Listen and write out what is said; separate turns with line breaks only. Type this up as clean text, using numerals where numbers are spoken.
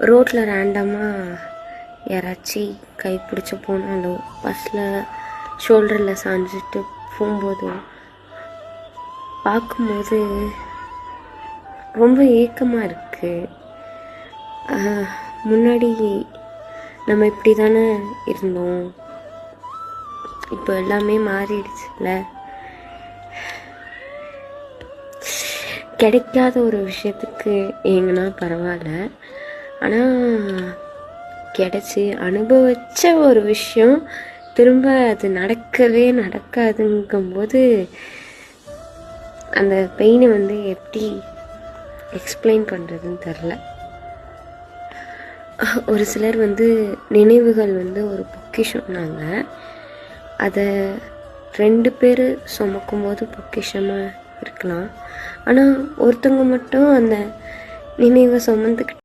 ரோட்டில் ரேண்டமாக யாராச்சும் கைப்பிடிச்சி போனாலோ பஸ்ஸில் ஷோல்டரில் சாஞ்சிட்டு போகும்போதோ பார்க்கும்போது ரொம்ப ஏக்கமாக இருக்குது. முன்னாடி நம்ம இப்படி தானே இருந்தோம், இப்போ எல்லாமே மாறிடுச்சுல்ல. கிடைக்காத ஒரு விஷயத்துக்கு ஏங்கன்னா பரவாயில்ல, ஆனால் கிடச்சி அனுபவிச்ச ஒரு விஷயம் திரும்ப அது நடக்காதுங்கும்போது அந்த பெயினை எப்படி எக்ஸ்பிளைன் பண்ணுறதுன்னு தெரில. ஒரு சிலர் நினைவுகள் ஒரு பொக்கிஷம்னாங்க. அதை 2 பேர் சுமக்கும் போது பொக்கிஷமாக இருக்கலாம். ஆனால் ஒருத்தவங்க மட்டும் அந்த நினைவை சுமந்துக்கிட்டு